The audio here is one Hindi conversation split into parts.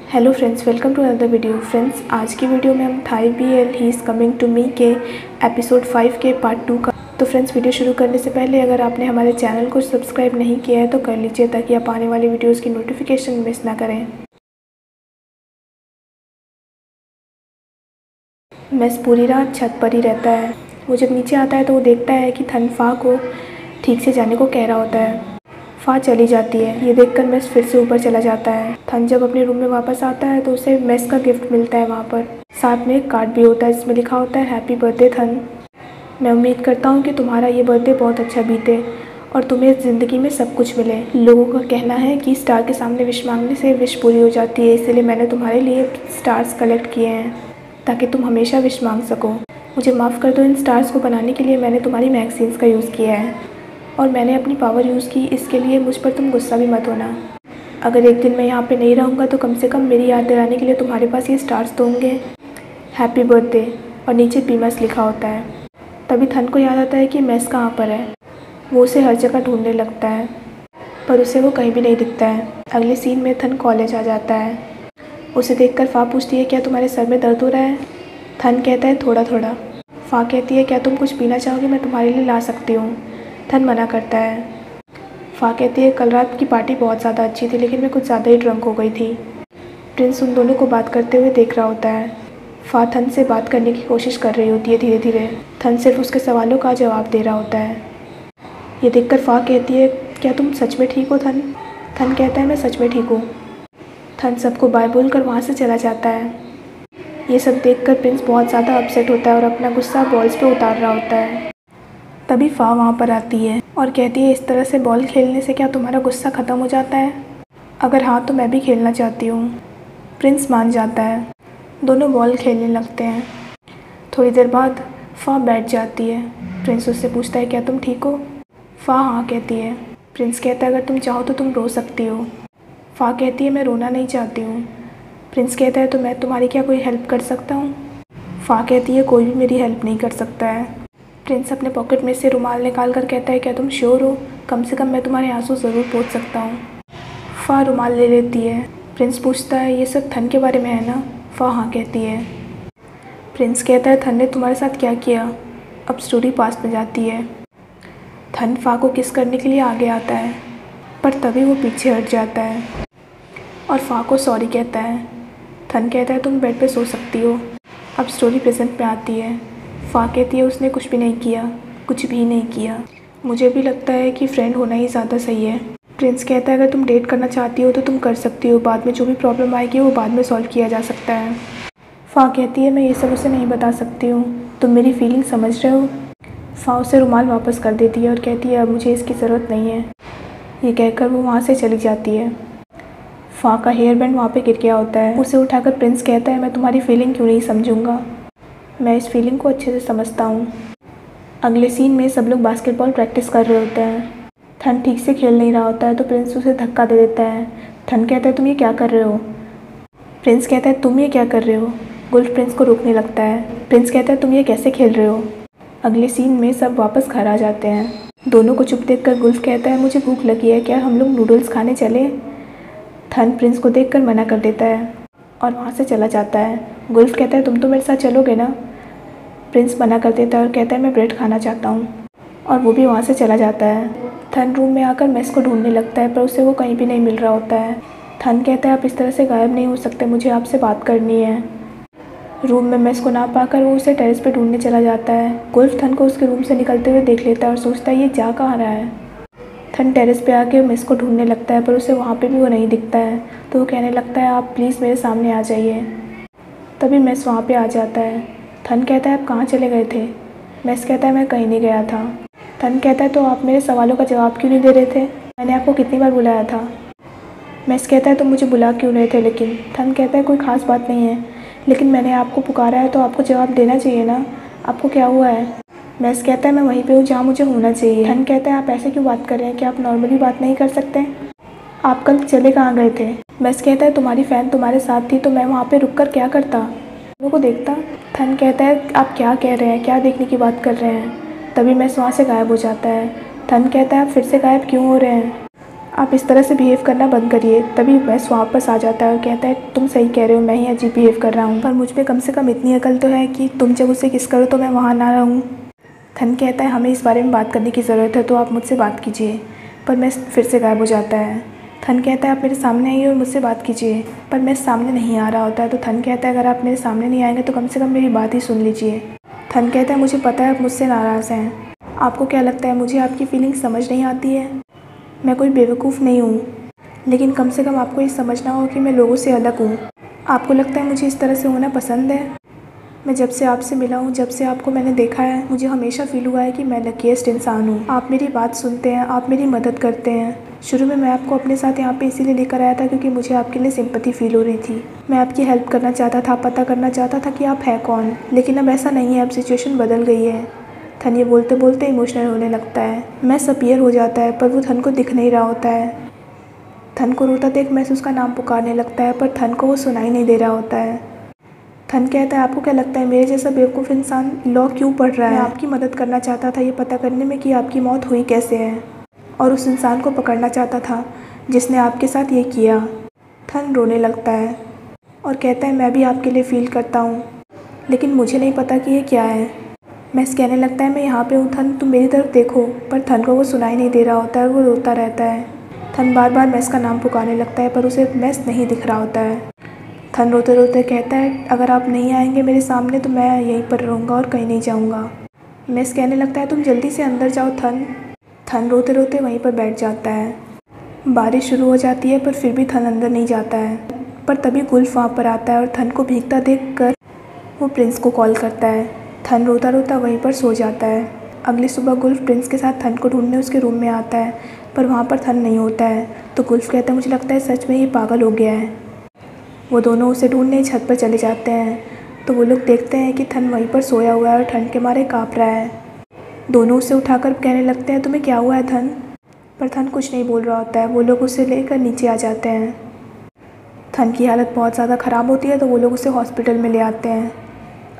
Hello friends, welcome to another video. Friends, आज की वीडियो में हम Thai BL he is coming to me के एपिसोड 5 के पार्ट 2 का। तो फ्रेंड्स, वीडियो शुरू करने से पहले अगर आपने हमारे चैनल को सब्सक्राइब नहीं किया है तो कर लीजिए, ताकि आप आने वाली वीडियोज़ की नोटिफिकेशन मिस ना करें। मेस पूरी रात छत पर ही रहता है। वो जब नीचे आता है तो वो देखता है कि थन फा को ठीक से जाने को कह रहा होता है। फा चली जाती है। ये देखकर मेस फिर से ऊपर चला जाता है। थन जब अपने रूम में वापस आता है तो उसे मेस का गिफ्ट मिलता है। वहाँ पर साथ में एक कार्ड भी होता है जिसमें लिखा होता है हैप्पी बर्थडे थन। मैं उम्मीद करता हूँ कि तुम्हारा ये बर्थडे बहुत अच्छा बीते और तुम्हें ज़िंदगी में सब कुछ मिले। लोगों का कहना है कि स्टार के सामने विश मांगने से विश पूरी हो जाती है, इसलिए मैंने तुम्हारे लिए स्टार्स कलेक्ट किए हैं ताकि तुम हमेशा विश मांग सको। मुझे माफ़ कर दो, इन स्टार्स को बनाने के लिए मैंने तुम्हारी मैगज़ीन्स का यूज़ किया है और मैंने अपनी पावर यूज़ की। इसके लिए मुझ पर तुम गुस्सा भी मत होना। अगर एक दिन मैं यहाँ पे नहीं रहूँगा तो कम से कम मेरी याद दिलाने के लिए तुम्हारे पास ये स्टार्स तो होंगे। Happy birthday. और नीचे पीमस लिखा होता है। तभी थन को याद आता है कि मेस कहाँ पर है। वो उसे हर जगह ढूंढने लगता है पर उसे वो कहीं भी नहीं दिखता है। अगले सीन में थन कॉलेज आ जाता है। उसे देखकर फा पूछती है, क्या तुम्हारे सर में दर्द हो रहा है? थन कहता है, थोड़ा थोड़ा। फा कहती है, क्या तुम कुछ पीना चाहोगे? मैं तुम्हारे लिए ला सकती हूँ। थन मना करता है। फा कहती है, कल रात की पार्टी बहुत ज़्यादा अच्छी थी, लेकिन मैं कुछ ज़्यादा ही ड्रंक हो गई थी। प्रिंस उन दोनों को बात करते हुए देख रहा होता है। फा थन से बात करने की कोशिश कर रही होती है धीरे धीरे। थन सिर्फ उसके सवालों का जवाब दे रहा होता है। ये देखकर फा कहती है, क्या तुम सच में ठीक हो थन? थन कहता है, मैं सच में ठीक हूँ। थन सबको बाय बोलकर वहाँ से चला जाता है। ये सब देखकर प्रिंस बहुत ज़्यादा अपसेट होता है और अपना गुस्सा बॉल्स पे उतार रहा होता है। तभी फा वहाँ पर आती है और कहती है, इस तरह से बॉल खेलने से क्या तुम्हारा गुस्सा ख़त्म हो जाता है? अगर हाँ तो मैं भी खेलना चाहती हूँ। प्रिंस मान जाता है। दोनों बॉल खेलने लगते हैं। थोड़ी देर बाद फा बैठ जाती है। प्रिंस उससे पूछता है, क्या तुम ठीक हो? फा हाँ कहती है। प्रिंस कहता है, अगर तुम चाहो तो तुम रो सकती हो। फा कहती है, मैं रोना नहीं चाहती हूँ। प्रिंस कहता है, तो मैं तुम्हारी क्या कोई हेल्प कर सकता हूँ? फा कहती है, कोई भी मेरी हेल्प नहीं कर सकता है। प्रिंस अपने पॉकेट में से रुमाल निकाल कर कहता है, क्या तुम श्योर हो? कम से कम मैं तुम्हारे आंसू ज़रूर पोंछ सकता हूँ। फा रुमाल ले लेती है। प्रिंस पूछता है, ये सब थन के बारे में है ना? फा हाँ कहती है। प्रिंस कहता है, थन ने तुम्हारे साथ क्या किया? अब स्टोरी पास्ट में जाती है। थन फा को किस करने के लिए आगे आता है पर तभी वो पीछे हट जाता है और फा को सॉरी कहता है। थन कहता है, तुम बेड पे सो सकती हो। अब स्टोरी प्रेजेंट पे आती है। फा कहती है, उसने कुछ भी नहीं किया, कुछ भी नहीं किया। मुझे भी लगता है कि फ्रेंड होना ही ज़्यादा सही है। प्रिंस कहता है, अगर तुम डेट करना चाहती हो तो तुम कर सकती हो, बाद में जो भी प्रॉब्लम आएगी वो बाद में सॉल्व किया जा सकता है। फा कहती है, मैं ये सब उसे नहीं बता सकती हूँ, तुम मेरी फीलिंग समझ रहे हो? फा उसे रुमाल वापस कर देती है और कहती है, अब मुझे इसकी ज़रूरत नहीं है। ये कहकर वो वहाँ से चली जाती है। फा का हेयर बैंड वहाँ पे गिर गया होता है। उसे उठाकर प्रिंस कहता है, मैं तुम्हारी फीलिंग क्यों नहीं समझूंगा, मैं इस फीलिंग को अच्छे से समझता हूँ। अगले सीन में सब लोग बास्केटबॉल प्रैक्टिस कर रहे होते हैं। थन ठीक से खेल नहीं रहा होता है तो प्रिंस उसे धक्का दे देता है। थन कहता है, तुम ये क्या कर रहे हो? प्रिंस कहता है, तुम ये क्या कर रहे हो? गुल्फ प्रिंस को रोकने लगता है। प्रिंस कहता है, तुम ये कैसे खेल रहे हो? अगले सीन में सब वापस घर आ जाते हैं। दोनों को चुप देखकर गुल्फ कहता है, मुझे भूख लगी है, क्या हम लोग नूडल्स खाने चले? थन प्रिंस को देखकर मना कर देता है और वहाँ से चला जाता है। गुल्फ कहता है, तुम तो मेरे साथ चलोगे ना? प्रिंस मना कर देता है और कहता है, मैं ब्रेड खाना चाहता हूँ, और वो भी वहाँ से चला जाता है। थन रूम में आकर मेस को ढूंढने लगता है पर उसे वो कहीं भी नहीं मिल रहा होता है। थन कहता है, आप इस तरह से गायब नहीं हो सकते, मुझे आपसे बात करनी है। रूम में मेस को ना पाकर वो उसे टेरेस पे ढूंढने चला जाता है। गुल्फ थन को उसके रूम से निकलते हुए देख लेता है और सोचता है, ये जा कहाँ रहा है। थन टेरेस पे आके मेस को ढूंढने लगता है पर उसे वहाँ पे भी वो नहीं दिखता है तो वो कहने लगता है, आप प्लीज़ मेरे सामने आ जाइए। तभी मेस वहाँ पे आ जाता है। थन कहता है, आप कहाँ चले गए थे? मेस कहता है, मैं कहीं नहीं गया था। थन कहता है, तो आप मेरे सवालों का जवाब क्यों नहीं दे रहे थे? मैंने आपको कितनी बार बुलाया था? मेस कहता है, तो मुझे बुला क्यों रहे थे लेकिन? थन कहता है, कोई ख़ास बात नहीं है, लेकिन मैंने आपको पुकारा है तो आपको जवाब देना चाहिए ना, आपको क्या हुआ है? मेस कहता है, मैं वहीं पे हूँ जहाँ मुझे होना चाहिए। थन कहता है, आप ऐसे क्यों बात कर रहे हैं, क्या आप नॉर्मली बात नहीं कर सकते? आप कल चले कहाँ गए थे? मेस कहता है, तुम्हारी फ़ैन तुम्हारे साथ थी तो मैं वहाँ पे रुक कर क्या करता, दोनों को देखता। थन कहता है, आप क्या कह रहे हैं, क्या देखने की बात कर रहे हैं? तभी मेस वहाँ से गायब हो जाता है। थन कहता है, आप फिर से गायब क्यों हो रहे हैं? आप इस तरह से बिहेव करना बंद करिए। तभी मैस वापस आ जाता है और कहता है तुम सही कह रहे हो, मैं ही अजीब बिहेव कर रहा हूँ, पर मुझ में कम से कम इतनी अकल तो है कि तुम जब उसे किस करो तो मैं वहाँ ना रहूँ। थन कहता है हमें इस बारे में बात करने की ज़रूरत है, तो आप मुझसे बात कीजिए। पर मैस फिर से गायब हो जाता है। थन कहता है आप मेरे सामने आइए और मुझसे बात कीजिए, पर मैस सामने नहीं आ रहा होता है। तो थन कहता है अगर आप मेरे सामने नहीं आएंगे तो कम से कम मेरी बात ही सुन लीजिए। थन कहता है मुझे पता है आप मुझसे नाराज़ हैं। आपको क्या लगता है मुझे आपकी फीलिंग्स समझ नहीं आती है? मैं कोई बेवकूफ़ नहीं हूँ, लेकिन कम से कम आपको ये समझना होगा कि मैं लोगों से अलग हूँ। आपको लगता है मुझे इस तरह से होना पसंद है? मैं जब से आपसे मिला हूँ, जब से आपको मैंने देखा है, मुझे हमेशा फील हुआ है कि मैं लकीएस्ट इंसान हूँ। आप मेरी बात सुनते हैं, आप मेरी मदद करते हैं। शुरू में मैं आपको अपने साथ यहाँ पे इसीलिए लेकर आया था क्योंकि मुझे आपके लिए सिंपैथी फील हो रही थी। मैं आपकी हेल्प करना चाहता था, पता करना चाहता था कि आप हैं कौन। लेकिन अब ऐसा नहीं है, अब सिचुएशन बदल गई है। थन ये बोलते बोलते इमोशनल होने लगता है। मैस अपीयर हो जाता है पर वो थन को दिख नहीं रहा होता है। थन को रोता देख मैस उसका नाम पुकारने लगता है, पर थन को वो सुनाई नहीं दे रहा होता है। थन कहता है आपको क्या लगता है मेरे जैसा बेवकूफ़ इंसान लॉ क्यों पढ़ रहा है? मैं आपकी मदद करना चाहता था ये पता करने में कि आपकी मौत हुई कैसे है, और उस इंसान को पकड़ना चाहता था जिसने आपके साथ ये किया। थन रोने लगता है और कहता है मैं भी आपके लिए फ़ील करता हूँ, लेकिन मुझे नहीं पता कि ये क्या है। मैस कहने लगता है मैं यहाँ पे हूँ थन, तुम मेरी तरफ देखो, पर थन को वो सुनाई नहीं दे रहा होता है और वो रोता रहता है। थन बार बार मैस का नाम पुकारने लगता है पर उसे मैस नहीं दिख रहा होता है। थन रोते रोते कहता है अगर आप नहीं आएंगे मेरे सामने तो मैं यहीं पर रहूँगा और कहीं नहीं जाऊँगा। मैस कहने लगता है तुम जल्दी से अंदर जाओ थन। थन रोते रोते वहीं पर बैठ जाता है। बारिश शुरू हो जाती है पर फिर भी थन अंदर नहीं जाता है। पर तभी गुल्फ वहाँ पर आता है और थन को भीगता देखकर वो प्रिंस को कॉल करता है। थन रोता रोता वहीं पर सो जाता है। अगली सुबह गुल्फ प्रिंस के साथ थन को ढूंढने उसके रूम में आता है, पर वहाँ पर थन नहीं होता है। तो गुल्फ कहता है मुझे लगता है सच में ये पागल हो गया है। वो दोनों उसे ढूंढने छत पर चले जाते हैं, तो वो लोग देखते हैं कि थन वहीं पर सोया हुआ है और ठंड के मारे काँप रहा है। दोनों उसे उठाकर कहने लगते हैं तुम्हें क्या हुआ है थन? पर थन कुछ नहीं बोल रहा होता है। वो लोग उसे लेकर नीचे आ जाते हैं। थन की हालत बहुत ज़्यादा ख़राब होती है तो वो लोग उसे हॉस्पिटल में ले आते हैं।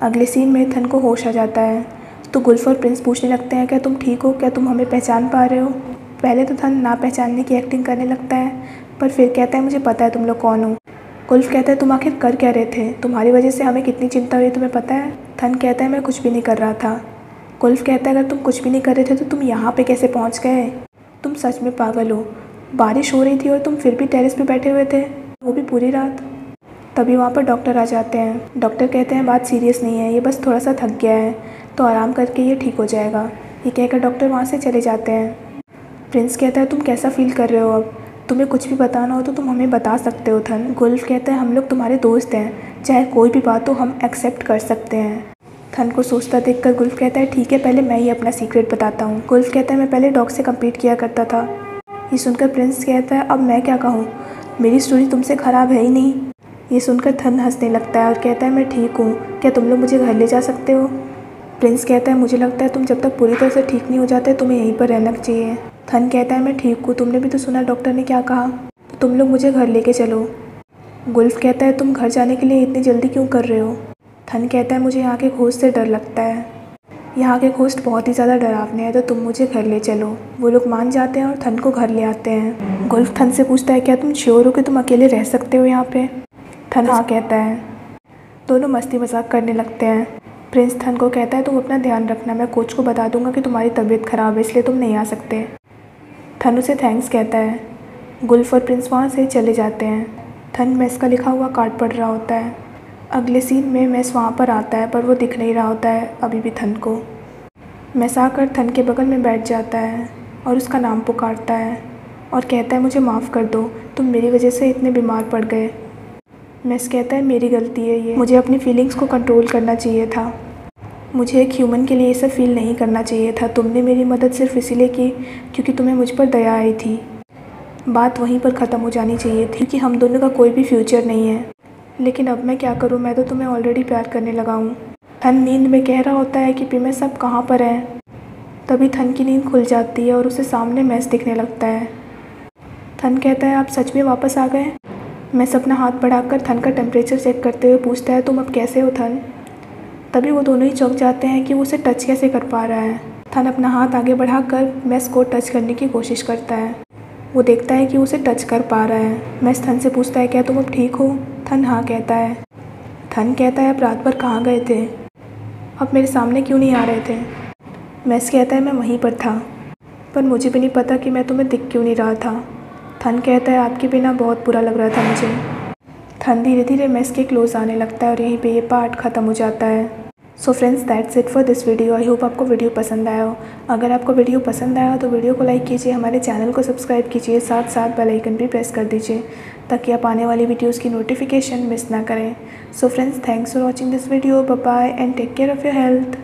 अगले सीन में थन को होश आ जाता है, तो गुल्फ और प्रिंस पूछने लगते हैं क्या तुम ठीक हो, क्या तुम हमें पहचान पा रहे हो? पहले तो थन ना पहचानने की एक्टिंग करने लगता है, पर फिर कहता है मुझे पता है तुम लोग कौन हो। गुल्फ कहता है तुम आखिर कर क्या रहे थे? तुम्हारी वजह से हमें कितनी चिंता हुई तुम्हें पता है? थन कहता है मैं कुछ भी नहीं कर रहा था। गुल्फ कहता है अगर तुम कुछ भी नहीं कर रहे थे तो तुम यहाँ पे कैसे पहुँच गए? तुम सच में पागल हो। बारिश हो रही थी और तुम फिर भी टेरेस पे बैठे हुए थे, वो भी पूरी रात। तभी वहाँ पर डॉक्टर आ जाते हैं। डॉक्टर कहते हैं बात सीरियस नहीं है, ये बस थोड़ा सा थक गया है, तो आराम करके ये ठीक हो जाएगा। ये कहकर डॉक्टर वहाँ से चले जाते हैं। प्रिंस कहता है तुम कैसा फील कर रहे हो अब? तुम्हें कुछ भी बताना हो तो तुम हमें बता सकते हो थन। गुल्फ कहता है हम लोग तुम्हारे दोस्त हैं, चाहे कोई भी बात हो हम एक्सेप्ट कर सकते हैं। थन को सोचता देखकर गुल्फ कहता है ठीक है पहले मैं ही अपना सीक्रेट बताता हूँ। गुल्फ कहता है मैं पहले डॉग से कम्पीट किया करता था। ये सुनकर प्रिंस कहता है अब मैं क्या कहूँ, मेरी स्टोरी तुमसे ख़राब है ही नहीं। ये सुनकर थन हंसने लगता है और कहता है मैं ठीक हूँ, क्या तुम लोग मुझे घर ले जा सकते हो? प्रिंस कहता है मुझे लगता है तुम जब तक पूरी तरह से ठीक नहीं हो जाते तुम्हें यहीं पर रहना चाहिए। थन कहता है मैं ठीक हूँ, तुमने भी तो सुना डॉक्टर ने क्या कहा, तो तुम लोग मुझे घर लेके चलो। गुल्फ कहता है तुम घर जाने के लिए इतनी जल्दी क्यों कर रहे हो? थन कहता है मुझे यहाँ के घोस्ट से डर लगता है, यहाँ के घोस्ट बहुत ही ज़्यादा डरावने हैं, तो तुम मुझे घर ले चलो। वो लोग मान जाते हैं और थन को घर ले आते हैं। गुल्फ थन से पूछता है क्या तुम श्योर हो कि तुम अकेले रह सकते हो यहाँ पे? थन हाँ कहता है। दोनों मस्ती मजाक करने लगते हैं। प्रिंस थन को कहता है तुम अपना ध्यान रखना, मैं कोच को बता दूंगा कि तुम्हारी तबीयत ख़राब है इसलिए तुम नहीं आ सकते। थन उसे थैंक्स कहता है। गुल्फ और प्रिंस वहाँ से चले जाते हैं। थन मैस का लिखा हुआ कार्ड पढ़ रहा होता है। अगले सीन में मैस वहाँ पर आता है पर वो दिख नहीं रहा होता है अभी भी थन को। मैस आकर थन के बगल में बैठ जाता है और उसका नाम पुकारता है और कहता है मुझे माफ़ कर दो, तुम मेरी वजह से इतने बीमार पड़ गए। मैस कहता है मेरी गलती है ये, मुझे अपनी फीलिंग्स को कंट्रोल करना चाहिए था, मुझे एक ह्यूमन के लिए ये सब फील नहीं करना चाहिए था। तुमने मेरी मदद सिर्फ इसीलिए की क्योंकि तुम्हें मुझ पर दया आई थी। बात वहीं पर ख़त्म हो जानी चाहिए थी क्योंकि हम दोनों का कोई भी फ्यूचर नहीं है। लेकिन अब मैं क्या करूं, मैं तो तुम्हें ऑलरेडी प्यार करने लगा हूँ। थन नींद में कह रहा होता है कि पिमे सब कहाँ पर हैं। तभी थन की नींद खुल जाती है और उसे सामने मैस दिखने लगता है। थन कहता है आप सच में वापस आ गए? मैस अपना हाथ बढ़ाकर थन का टेम्परेचर चेक करते हुए पूछता है तुम अब कैसे हो थन? तभी वो दोनों ही चौंक जाते हैं कि वो उसे टच कैसे कर पा रहा है। थन अपना हाथ आगे बढ़ाकर मैस को टच करने की कोशिश करता है। वो देखता है कि उसे टच कर पा रहा है। मैस थन से पूछता है क्या तुम अब ठीक हो? थन हाँ कहता है। थन कहता है आप रात भर कहाँ गए थे? अब मेरे सामने क्यों नहीं आ रहे थे? मैस कहता है मैं वहीं पर था, पर मुझे भी नहीं पता कि मैं तुम्हें दिख क्यों नहीं रहा था। थन कहता है आपके बिना बहुत बुरा लग रहा था मुझे। थन धीरे धीरे मैस के क्लोज आने लगता है और यहीं पे ये पार्ट ख़त्म हो जाता है। So friends, that's it for this video. I hope आपको वीडियो पसंद आया हो। अगर आपको वीडियो पसंद आया हो तो वीडियो को लाइक कीजिए, हमारे चैनल को सब्सक्राइब कीजिए, साथ साथ बेल आइकन भी प्रेस कर दीजिए ताकि आप आने वाली वीडियोज़ की नोटिफिकेशन मिस ना करें। So friends, thanks for watching this video. Bye bye and take care of your health.